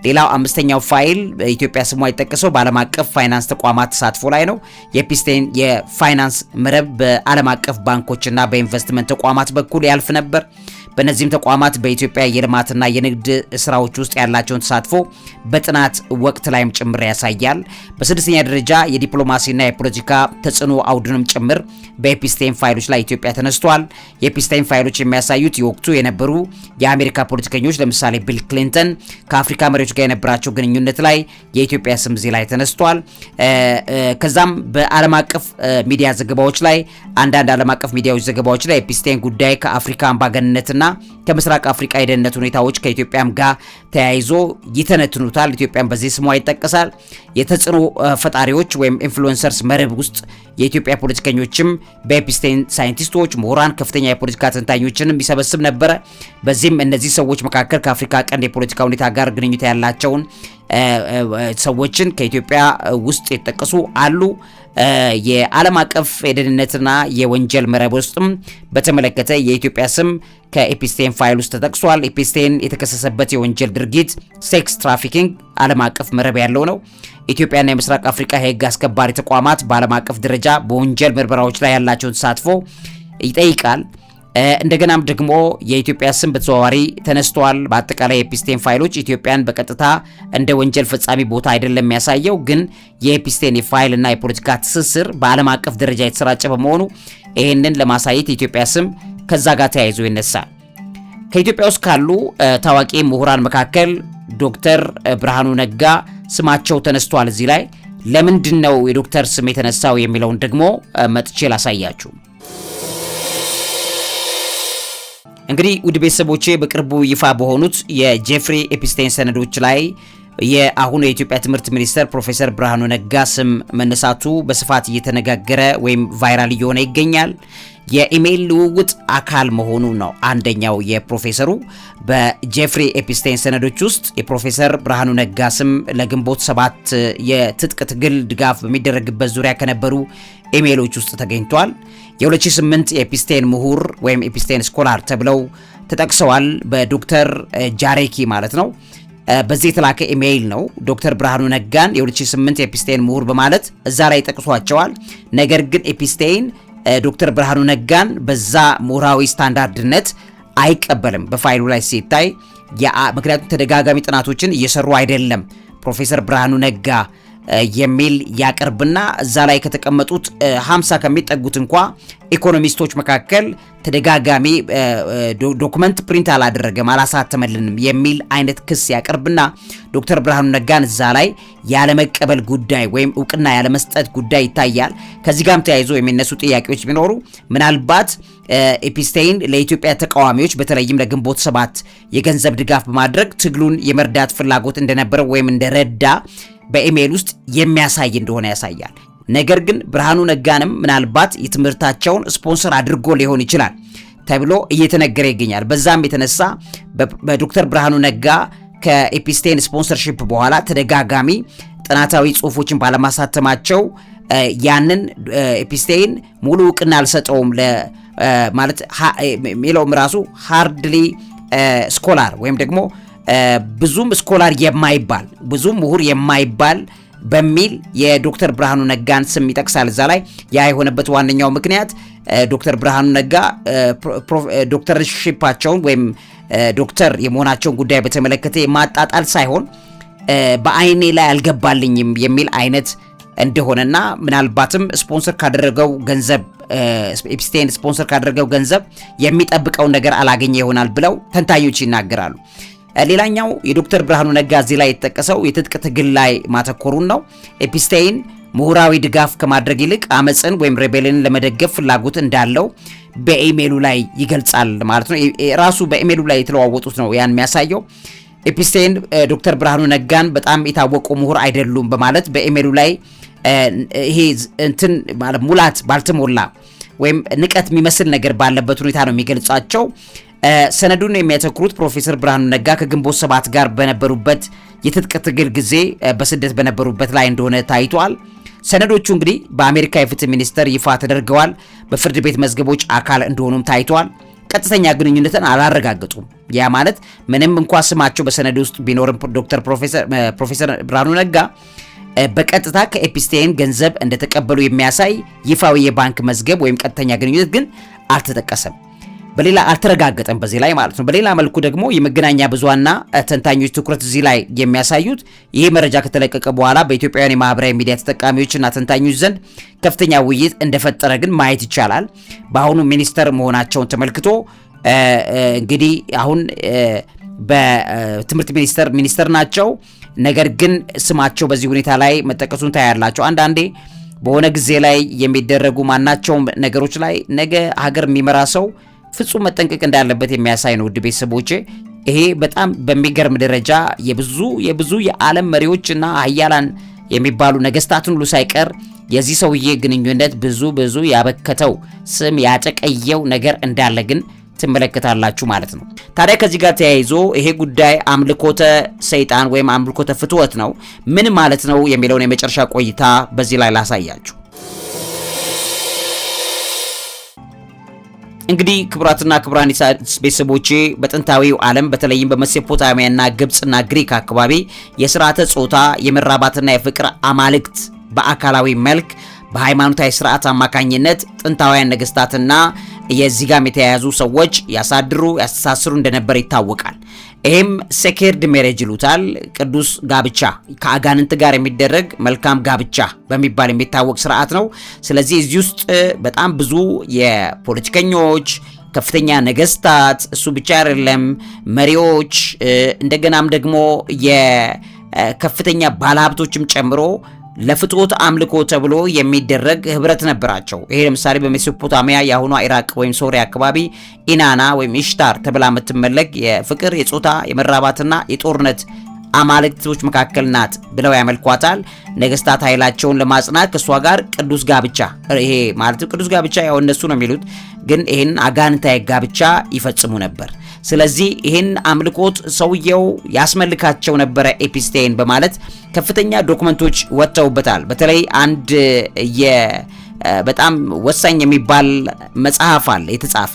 ሌላው አምስተኛው ፋይል በኢትዮጵያ ስሟ የተጠቀሰው በዓለም አቀፍ ፋይናንስ ተቋማት ተሳትፎ ላይ ነው። የኤፕስቴን የፋይናንስ መረብ በዓለም አቀፍ ባንኮችና በኢንቨስትመንት ተቋማት በኩል ያልፍ ነበር። በእነዚህም ተቋማት በኢትዮጵያ የልማትና የንግድ ስራዎች ውስጥ ያላቸውን ተሳትፎ በጥናት ወቅት ላይም ጭምር ያሳያል። በስድስተኛ ደረጃ የዲፕሎማሲና የፖለቲካ ተጽዕኖ አውድንም ጭምር በኤፕስቴን ፋይሎች ላይ ኢትዮጵያ ተነስቷል። የኤፕስቴን ፋይሎች የሚያሳዩት የወቅቱ የነበሩ የአሜሪካ ፖለቲከኞች ለምሳሌ ቢል ክሊንተን ከአፍሪካ መሪዎች ጋር የነበራቸው ግንኙነት ላይ የኢትዮጵያ ስም እዚህ ላይ ተነስቷል። ከዛም በዓለም አቀፍ ሚዲያ ዘገባዎች ላይ አንዳንድ ዓለም አቀፍ ሚዲያዎች ዘገባዎች ላይ ኤፕስቴን ጉዳይ ከአፍሪካ አምባገነንነትና ከምስራቅ አፍሪካ የደህንነት ሁኔታዎች ከኢትዮጵያም ጋር ተያይዞ ይተነትኑታል። ኢትዮጵያም በዚህ ስሟ ይጠቀሳል። የተጽዕኖ ፈጣሪዎች ወይም ኢንፍሉዌንሰርስ መረብ ውስጥ የኢትዮጵያ ፖለቲከኞችም በኤፕስቴን ሳይንቲስቶች፣ ምሁራን፣ ከፍተኛ የፖለቲካ ተንታኞችንም ይሰበስብ ነበረ። በዚህም እነዚህ ሰዎች መካከል ከአፍሪካ ቀንድ የፖለቲካ ሁኔታ ጋር ግንኙነት ያላቸውን ሰዎችን ከኢትዮጵያ ውስጥ የተጠቀሱ አሉ። የዓለም አቀፍ የደህንነትና የወንጀል መረብ ውስጥም በተመለከተ የኢትዮጵያ ስም ከኤፕስቴን ፋይል ውስጥ ተጠቅሷል። ኤፕስቴን የተከሰሰበት የወንጀል ድርጊት ሴክስ ትራፊኪንግ ዓለም አቀፍ መረብ ያለው ነው። ኢትዮጵያና የምስራቅ አፍሪካ የህግ አስከባሪ ተቋማት በዓለም አቀፍ ደረጃ በወንጀል ምርመራዎች ላይ ያላቸውን ተሳትፎ ይጠይቃል። እንደገናም ደግሞ የኢትዮጵያ ስም በተዘዋዋሪ ተነስቷል። በአጠቃላይ የኤፒስቴን ፋይሎች ኢትዮጵያን በቀጥታ እንደ ወንጀል ፈጻሚ ቦታ አይደለም የሚያሳየው፣ ግን የኤፒስቴን የፋይል እና የፖለቲካ ትስስር በዓለም አቀፍ ደረጃ የተሰራጨ በመሆኑ ይህንን ለማሳየት የኢትዮጵያ ስም ከዛ ጋር ተያይዞ ይነሳል። ከኢትዮጵያ ውስጥ ካሉ ታዋቂ ምሁራን መካከል ዶክተር ብርሃኑ ነጋ ስማቸው ተነስቷል። እዚህ ላይ ለምንድን ነው የዶክተር ስም የተነሳው የሚለውን ደግሞ መጥቼ ላሳያችሁ። እንግዲህ ውድ ቤተሰቦቼ በቅርቡ ይፋ በሆኑት የጄፍሪ ኤፒስቴን ሰነዶች ላይ የአሁኑ የኢትዮጵያ ትምህርት ሚኒስትር ፕሮፌሰር ብርሃኑ ነጋ ስም መነሳቱ በስፋት እየተነጋገረ ወይም ቫይራል እየሆነ ይገኛል። የኢሜይል ልውውጥ አካል መሆኑ ነው አንደኛው የፕሮፌሰሩ በጄፍሪ ኤፒስቴን ሰነዶች ውስጥ የፕሮፌሰር ብርሃኑ ነጋ ስም ለግንቦት 7 የትጥቅ ትግል ድጋፍ በሚደረግበት ዙሪያ ከነበሩ ኢሜይሎች ውስጥ ተገኝቷል። የ2008 የኤፒስቴን ምሁር ወይም ኤፒስቴን ስኮላር ተብለው ተጠቅሰዋል። በዶክተር ጃሬኪ ማለት ነው። በዚህ የተላከ ኢሜይል ነው። ዶክተር ብርሃኑ ነጋን የ2008 የኤፒስቴን ምሁር በማለት እዛ ላይ ጠቅሷቸዋል። ነገር ግን ኤፒስቴን ዶክተር ብርሃኑ ነጋን በዛ ምሁራዊ ስታንዳርድነት አይቀበልም በፋይሉ ላይ ሲታይ። ምክንያቱም ተደጋጋሚ ጥናቶችን እየሰሩ አይደለም ፕሮፌሰር ብርሃኑ ነጋ የሚል ያቀርብና እዛ ላይ ከተቀመጡት 50 ከሚጠጉት እንኳ ኢኮኖሚስቶች መካከል ተደጋጋሚ ዶክመንት ፕሪንት አላደረገም አላሳተመልንም የሚል አይነት ክስ ያቀርብና ዶክተር ብርሃኑ ነጋን እዛ ላይ ያለመቀበል ጉዳይ ወይም እውቅና ያለመስጠት ጉዳይ ይታያል። ከዚህ ጋርም ተያይዞ የሚነሱ ጥያቄዎች ቢኖሩ ምናልባት ኤፒስቴን ለኢትዮጵያ ተቃዋሚዎች በተለይም ለግንቦት 7 የገንዘብ ድጋፍ በማድረግ ትግሉን የመርዳት ፍላጎት እንደነበረው ወይም እንደረዳ በኢሜይል ውስጥ የሚያሳይ እንደሆነ ያሳያል። ነገር ግን ብርሃኑ ነጋንም ምናልባት የትምህርታቸውን ስፖንሰር አድርጎ ሊሆን ይችላል ተብሎ እየተነገረ ይገኛል። በዛም የተነሳ በዶክተር ብርሃኑ ነጋ ከኤፒስቴን ስፖንሰርሺፕ በኋላ ተደጋጋሚ ጥናታዊ ጽሁፎችን ባለማሳተማቸው ያንን ኤፒስቴን ሙሉ እውቅና አልሰጠውም ማለት ሚለውም ራሱ ሃርድሊ ስኮላር ወይም ደግሞ ብዙም ስኮላር የማይባል ብዙም ምሁር የማይባል በሚል የዶክተር ብርሃኑ ነጋን ስም ይጠቅሳል እዛ ላይ። ያ የሆነበት ዋነኛው ምክንያት ዶክተር ብርሃኑ ነጋ ዶክተርሺፓቸውን ወይም ዶክተር የመሆናቸውን ጉዳይ በተመለከተ የማጣጣል ሳይሆን በአይኔ ላይ አልገባልኝም የሚል አይነት እንደሆነና ምናልባትም ስፖንሰር ካደረገው ገንዘብ ኤፒስቴን ስፖንሰር ካደረገው ገንዘብ የሚጠብቀው ነገር አላገኘ ይሆናል ብለው ተንታኞች ይናገራሉ። ሌላኛው የዶክተር ብርሃኑ ነጋ እዚህ ላይ የተጠቀሰው የትጥቅ ትግል ላይ ማተኮሩን ነው። ኤፒስቴን ምሁራዊ ድጋፍ ከማድረግ ይልቅ አመጽን ወይም ሬቤልን ለመደገፍ ፍላጎት እንዳለው በኢሜይሉ ላይ ይገልጻል ማለት ነው። ራሱ በኢሜይሉ ላይ የተለዋወጡት ነው ያን የሚያሳየው። ኤፒስቴን ዶክተር ብርሃኑ ነጋን በጣም የታወቁ ምሁር አይደሉም በማለት በኢሜይሉ ላይ ይሄ እንትን ማለት ሙላት ባልተሞላ ወይም ንቀት የሚመስል ነገር ባለበት ሁኔታ ነው የሚገልጻቸው። ሰነዱን የሚያተኩሩት ፕሮፌሰር ብርሃኑ ነጋ ከግንቦት 7 ጋር በነበሩበት የትጥቅ ትግል ጊዜ በስደት በነበሩበት ላይ እንደሆነ ታይቷል። ሰነዶቹ እንግዲህ በአሜሪካ የፍትህ ሚኒስቴር ይፋ ተደርገዋል። በፍርድ ቤት መዝገቦች አካል እንደሆኑም ታይቷል። ቀጥተኛ ግንኙነትን አላረጋገጡም። ያ ማለት ምንም እንኳን ስማቸው በሰነዱ ውስጥ ቢኖርም ዶክተር ፕሮፌሰር ብርሃኑ ነጋ በቀጥታ ከኤፒስቴን ገንዘብ እንደተቀበሉ የሚያሳይ ይፋዊ የባንክ መዝገብ ወይም ቀጥተኛ ግንኙነት ግን አልተጠቀሰም። በሌላ አልተረጋገጠም በዚህ ላይ ማለት ነው። በሌላ መልኩ ደግሞ የመገናኛ ብዙሃንና ተንታኞች ትኩረት እዚህ ላይ የሚያሳዩት ይሄ መረጃ ከተለቀቀ በኋላ በኢትዮጵያውያን የማህበራዊ ሚዲያ ተጠቃሚዎችና ተንታኞች ዘንድ ከፍተኛ ውይይት እንደፈጠረ ግን ማየት ይቻላል። በአሁኑ ሚኒስተር መሆናቸውን ተመልክቶ እንግዲህ አሁን በትምህርት ሚኒስተር ናቸው። ነገር ግን ስማቸው በዚህ ሁኔታ ላይ መጠቀሱን ታያላቸው። አንዳንዴ በሆነ ጊዜ ላይ የሚደረጉ ማናቸውም ነገሮች ላይ ነገ ሀገር የሚመራ ሰው ፍጹም መጠንቀቅ እንዳለበት የሚያሳይ ነው። ውድ ቤተሰቦቼ ይሄ በጣም በሚገርም ደረጃ የብዙ የዓለም መሪዎችና ሀያላን የሚባሉ ነገስታትን ሁሉ ሳይቀር የዚህ ሰውዬ ግንኙነት ብዙ ያበከተው ስም ያጨቀየው ነገር እንዳለ ግን ትመለከታላችሁ ማለት ነው። ታዲያ ከዚህ ጋር ተያይዞ ይሄ ጉዳይ አምልኮተ ሰይጣን ወይም አምልኮተ ፍትወት ነው ምን ማለት ነው የሚለውን የመጨረሻ ቆይታ በዚህ ላይ ላሳያችሁ። እንግዲህ ክቡራትና ክቡራን ቤተሰቦቼ በጥንታዊው ዓለም በተለይም በሜሶፖታሚያና ግብጽና ግሪክ አካባቢ የሥርዓተ ጾታ የመራባትና የፍቅር አማልክት በአካላዊ መልክ በሃይማኖታዊ ስርዓት አማካኝነት ጥንታውያን ነገስታትና የዚህ ጋር የተያያዙ ሰዎች ያስተሳስሩ እንደነበር ይታወቃል። ይሄም ሴኬርድ ሜሬጅ ይሉታል፣ ቅዱስ ጋብቻ ከአጋንንት ጋር የሚደረግ መልካም ጋብቻ በሚባል የሚታወቅ ስርዓት ነው። ስለዚህ እዚህ ውስጥ በጣም ብዙ የፖለቲከኞች ከፍተኛ ነገስታት፣ እሱ ብቻ አይደለም መሪዎች፣ እንደገናም ደግሞ የከፍተኛ ባለሀብቶችም ጨምሮ ለፍትወት አምልኮ ተብሎ የሚደረግ ህብረት ነበራቸው። ይሄ ለምሳሌ በሜሶፖታሚያ የአሁኗ ኢራቅ ወይም ሶሪያ አካባቢ ኢናና ወይም ኢሽታር ተብላ የምትመለክ የፍቅር፣ የጾታ፣ የመራባትና የጦርነት አማልክቶች መካከል ናት ብለው ያመልኳታል። ነገስታት ኃይላቸውን ለማጽናት ከሷ ጋር ቅዱስ ጋብቻ፣ ይሄ ማለት ቅዱስ ጋብቻ ያው እነሱ ነው የሚሉት፣ ግን ይሄን አጋንንታዊ ጋብቻ ይፈጽሙ ነበር። ስለዚህ ይሄን አምልኮት ሰውየው ያስመልካቸው ነበረ ኤፒስቴን በማለት ከፍተኛ ዶክመንቶች ወጥተውበታል። በተለይ አንድ በጣም ወሳኝ የሚባል መጽሐፍ አለ የተጻፈ።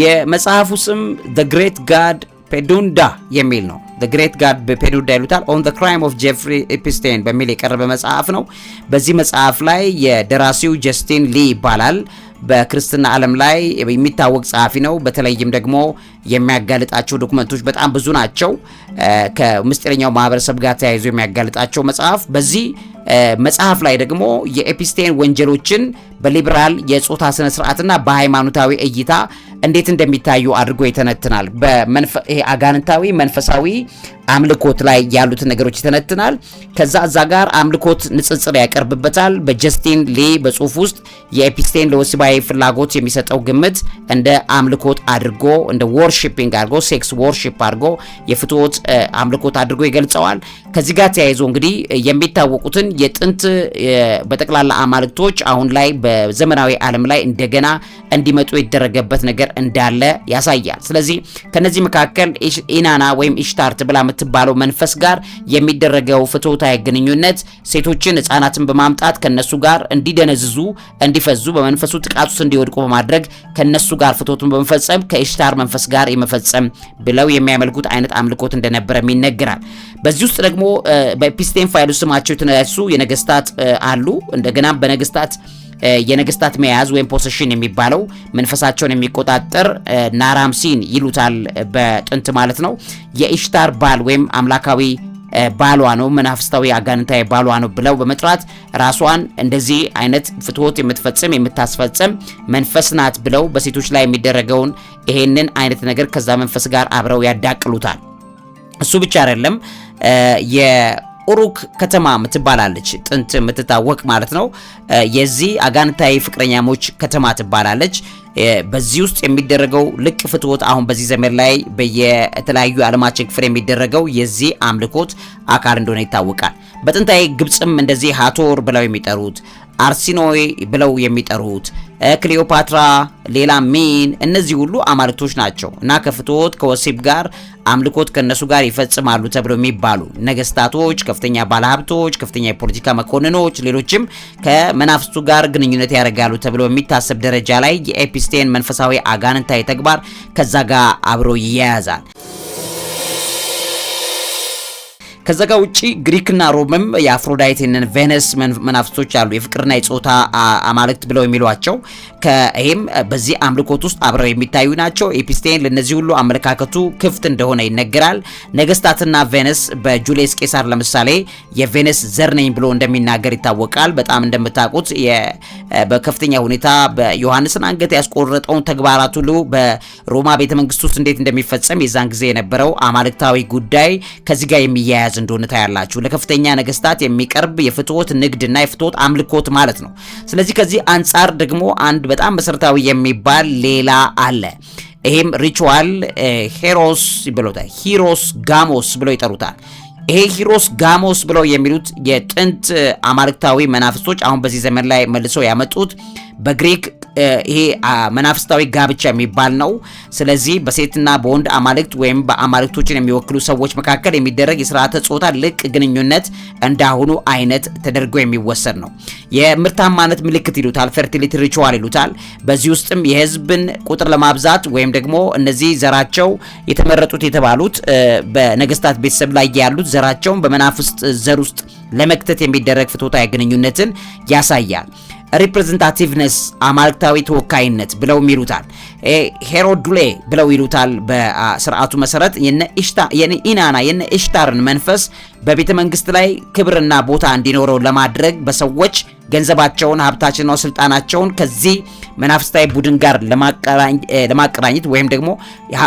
የመጽሐፉ ስም The Great God ፔዱንዳ የሚል ነው። The Great God ፔዱንዳ ይሉታል። On the Crime of Jeffrey Epstein በሚል የቀረበ መጽሐፍ ነው። በዚህ መጽሐፍ ላይ የደራሲው ጀስቲን ሊ ይባላል። በክርስትና ዓለም ላይ የሚታወቅ ጸሐፊ ነው። በተለይም ደግሞ የሚያጋልጣቸው ዶክመንቶች በጣም ብዙ ናቸው። ከምስጢረኛው ማህበረሰብ ጋር ተያይዞ የሚያጋልጣቸው መጽሐፍ። በዚህ መጽሐፍ ላይ ደግሞ የኤፒስቴን ወንጀሎችን በሊበራል የጾታ ስነ ስርዓትና በሃይማኖታዊ እይታ እንዴት እንደሚታዩ አድርጎ ይተነትናል። ይሄ አጋንንታዊ መንፈሳዊ አምልኮት ላይ ያሉትን ነገሮች ይተነትናል። ከዛ እዛ ጋር አምልኮት ንጽጽር ያቀርብበታል። በጀስቲን ሊ በጽሁፍ ውስጥ የኤፒስቴን ለወሲባዊ ፍላጎት የሚሰጠው ግምት እንደ አምልኮት አድርጎ እንደ ወርሺፒንግ አድርጎ ሴክስ ወርሺፕ አድርጎ የፍትወት አምልኮት አድርጎ ይገልጸዋል። ከዚህ ጋር ተያይዞ እንግዲህ የሚታወቁትን የጥንት በጠቅላላ አማልክቶች አሁን ላይ በዘመናዊ ዓለም ላይ እንደገና እንዲመጡ የተደረገበት ነገር እንዳለ ያሳያል። ስለዚህ ከነዚህ መካከል ኢናና ወይም ኢሽታር ተብላ የምትባለው መንፈስ ጋር የሚደረገው ፍትወታዊ ግንኙነት ሴቶችን፣ ህፃናትን በማምጣት ከነሱ ጋር እንዲደነዝዙ፣ እንዲፈዙ፣ በመንፈሱ ጥቃት ውስጥ እንዲወድቁ በማድረግ ከነሱ ጋር ፍትወቱን በመፈጸም ከኢሽታር መንፈስ ጋር የመፈጸም ብለው የሚያመልኩት አይነት አምልኮት እንደነበረ ይነገራል። በዚህ ውስጥ ደግሞ በኤፒስቴን ፋይል ስማቸው የተነሱ የነገስታት አሉ። እንደገና በነገስታት የነገስታት መያዝ ወይም ፖሴሽን የሚባለው መንፈሳቸውን የሚቆጣጠር ናራምሲን ይሉታል በጥንት ማለት ነው። የኢሽታር ባል ወይም አምላካዊ ባሏ ነው፣ መናፍስታዊ አጋንንታዊ ባሏ ነው ብለው በመጥራት ራሷን እንደዚህ አይነት ፍትወት የምትፈጽም የምታስፈጽም መንፈስ ናት ብለው በሴቶች ላይ የሚደረገውን ይሄንን አይነት ነገር ከዛ መንፈስ ጋር አብረው ያዳቅሉታል። እሱ ብቻ አይደለም። ኡሩክ ከተማ ምትባላለች፣ ጥንት ምትታወቅ ማለት ነው። የዚህ አጋንንታዊ ፍቅረኛሞች ከተማ ትባላለች። በዚህ ውስጥ የሚደረገው ልቅ ፍትወት አሁን በዚህ ዘመን ላይ በየተለያዩ ዓለማችን ክፍል የሚደረገው የዚህ አምልኮት አካል እንደሆነ ይታወቃል። በጥንታዊ ግብጽም እንደዚህ ሃቶር ብለው የሚጠሩት፣ አርሲኖይ ብለው የሚጠሩት፣ ክሊዮፓትራ፣ ሌላ ሚን፣ እነዚህ ሁሉ አማልክቶች ናቸው እና ከፍትወት ከወሲብ ጋር አምልኮት ከነሱ ጋር ይፈጽማሉ ተብለው የሚባሉ ነገስታቶች፣ ከፍተኛ ባለሀብቶች፣ ከፍተኛ የፖለቲካ መኮንኖች፣ ሌሎችም ከመናፍስቱ ጋር ግንኙነት ያደርጋሉ ተብለው የሚታሰብ ደረጃ ላይ የኤፒስቴን መንፈሳዊ አጋንንታዊ ተግባር ከዛ ጋር አብሮ ይያያዛል። ከዛ ጋር ውጪ ግሪክና ሮምም የአፍሮዳይቴንን ቬነስ መናፍስቶች አሉ፣ የፍቅርና የጾታ አማልክት ብለው የሚሏቸው። ከይሄም በዚህ አምልኮት ውስጥ አብረው የሚታዩ ናቸው። ኤፒስቴን ለነዚህ ሁሉ አመለካከቱ ክፍት እንደሆነ ይነገራል። ነገስታትና ቬነስ በጁሊየስ ቄሳር ለምሳሌ የቬነስ ዘር ነኝ ብሎ እንደሚናገር ይታወቃል። በጣም እንደምታውቁት በከፍተኛ ሁኔታ በዮሐንስን አንገት ያስቆረጠውን ተግባራት ሁሉ በሮማ ቤተመንግስት ውስጥ እንዴት እንደሚፈጸም የዛን ጊዜ የነበረው አማልክታዊ ጉዳይ ከዚህ ጋር የሚያያዝ እንደሆነ ታያላችሁ። ለከፍተኛ ነገስታት የሚቀርብ የፍትወት ንግድና የፍትወት አምልኮት ማለት ነው። ስለዚህ ከዚህ አንጻር ደግሞ አንድ በጣም መሰረታዊ የሚባል ሌላ አለ። ይሄም ሪቹዋል ሄሮስ ብለውታል። ሂሮስ ጋሞስ ብለው ይጠሩታል። ይሄ ሂሮስ ጋሞስ ብለው የሚሉት የጥንት አማልክታዊ መናፍስቶች አሁን በዚህ ዘመን ላይ መልሰው ያመጡት በግሪክ ይሄ መናፍስታዊ ጋብቻ የሚባል ነው። ስለዚህ በሴትና በወንድ አማልክት ወይም በአማልክቶችን የሚወክሉ ሰዎች መካከል የሚደረግ የስርዓተ ጾታ ልቅ ግንኙነት እንዳሁኑ አይነት ተደርጎ የሚወሰድ ነው። የምርታማነት ምልክት ይሉታል፣ ፈርቲሊቲ ሪቹዋል ይሉታል። በዚህ ውስጥም የህዝብን ቁጥር ለማብዛት ወይም ደግሞ እነዚህ ዘራቸው የተመረጡት የተባሉት በነገስታት ቤተሰብ ላይ ያሉት ዘራቸውን በመናፍስት ዘር ውስጥ ለመክተት የሚደረግ ፍትወታዊ ግንኙነትን ያሳያል። ሪፕሬዘንታቲቭነስ አማልክታዊ ተወካይነት ብለው ይሉታል። ሄሮዱሌ ብለው ይሉታል። በስርዓቱ መሰረት የነ ኢናና የነ ኢሽታርን መንፈስ በቤተ መንግስት ላይ ክብርና ቦታ እንዲኖረው ለማድረግ በሰዎች ገንዘባቸውን፣ ሀብታቸውንና ስልጣናቸውን ከዚህ መናፍስታዊ ቡድን ጋር ለማቀራኘት ወይም ደግሞ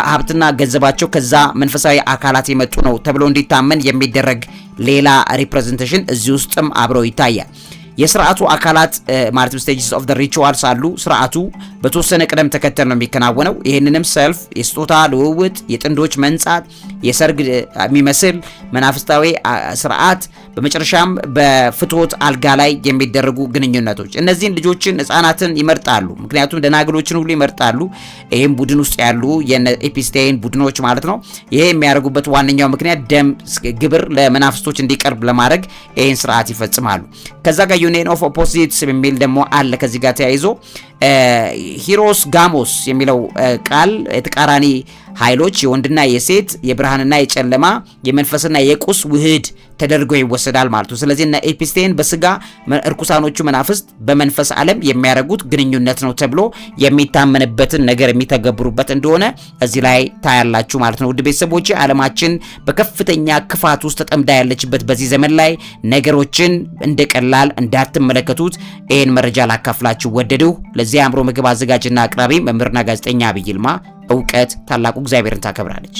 ሀብትና ገንዘባቸው ከዛ መንፈሳዊ አካላት የመጡ ነው ተብሎ እንዲታመን የሚደረግ ሌላ ሪፕሬዘንቴሽን እዚህ ውስጥም አብረው ይታያል። የስርዓቱ አካላት ማለትም ስቴጅስ ኦፍ ዘ ሪቹዋልስ አሉ። ስርዓቱ በተወሰነ ቅደም ተከተል ነው የሚከናወነው። ይህንንም ሰልፍ፣ የስጦታ ልውውጥ፣ የጥንዶች መንጻት፣ የሰርግ የሚመስል መናፍስታዊ ስርዓት፣ በመጨረሻም በፍትወት አልጋ ላይ የሚደረጉ ግንኙነቶች። እነዚህን ልጆችን ህፃናትን ይመርጣሉ። ምክንያቱም ደናግሎችን ሁሉ ይመርጣሉ። ይህም ቡድን ውስጥ ያሉ የኤፒስቴን ቡድኖች ማለት ነው። ይሄ የሚያደርጉበት ዋነኛው ምክንያት ደም ግብር ለመናፍስቶች እንዲቀርብ ለማድረግ ይህን ስርዓት ይፈጽማሉ። ከዛ ጋር ዩኒየን ኦፍ ኦፖዚትስ የሚል ደግሞ አለ። ከዚህ ጋር ተያይዞ ሂሮስ ጋሞስ የሚለው ቃል የተቃራኒ ኃይሎች የወንድና የሴት የብርሃንና የጨለማ የመንፈስና የቁስ ውህድ ተደርጎ ይወሰዳል ማለት ነው። ስለዚህ እና ኤፒስቴን በስጋ እርኩሳኖቹ መናፍስት በመንፈስ ዓለም የሚያደርጉት ግንኙነት ነው ተብሎ የሚታመንበትን ነገር የሚተገብሩበት እንደሆነ እዚህ ላይ ታያላችሁ ማለት ነው። ውድ ቤተሰቦች ዓለማችን በከፍተኛ ክፋት ውስጥ ተጠምዳ ያለችበት በዚህ ዘመን ላይ ነገሮችን እንደቀላል እንዳትመለከቱት ይህን መረጃ ላካፍላችሁ ወደድሁ። ለዚህ አእምሮ ምግብ አዘጋጅና አቅራቢ መምህርና ጋዜጠኛ ዐቢይ ይልማ። እውቀት ታላቁ እግዚአብሔርን ታከብራለች።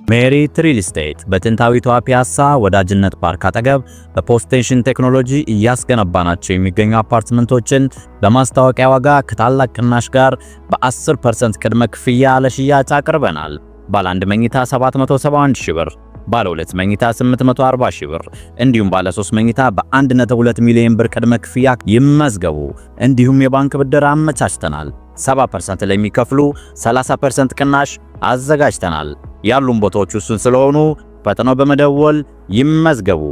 ሜሪት ሪል ስቴት በጥንታዊቷ ፒያሳ ወዳጅነት ፓርክ አጠገብ በፖስቴንሽን ቴክኖሎጂ እያስገነባናቸው የሚገኙ አፓርትመንቶችን በማስታወቂያ ዋጋ ከታላቅ ቅናሽ ጋር በ10% ቅድመ ክፍያ ለሽያጭ አቅርበናል። ባለ 1 መኝታ 771 ሺህ ብር፣ ባለ 2 መኝታ 840 ሺህ ብር እንዲሁም ባለ 3 መኝታ በ1.2 ሚሊዮን ብር ቅድመ ክፍያ ይመዝገቡ። እንዲሁም የባንክ ብድር አመቻችተናል። 70% ለሚከፍሉ 30% ቅናሽ አዘጋጅተናል። ያሉን ቦታዎች ውስን ስለሆኑ ፈጥነው በመደወል ይመዝገቡ።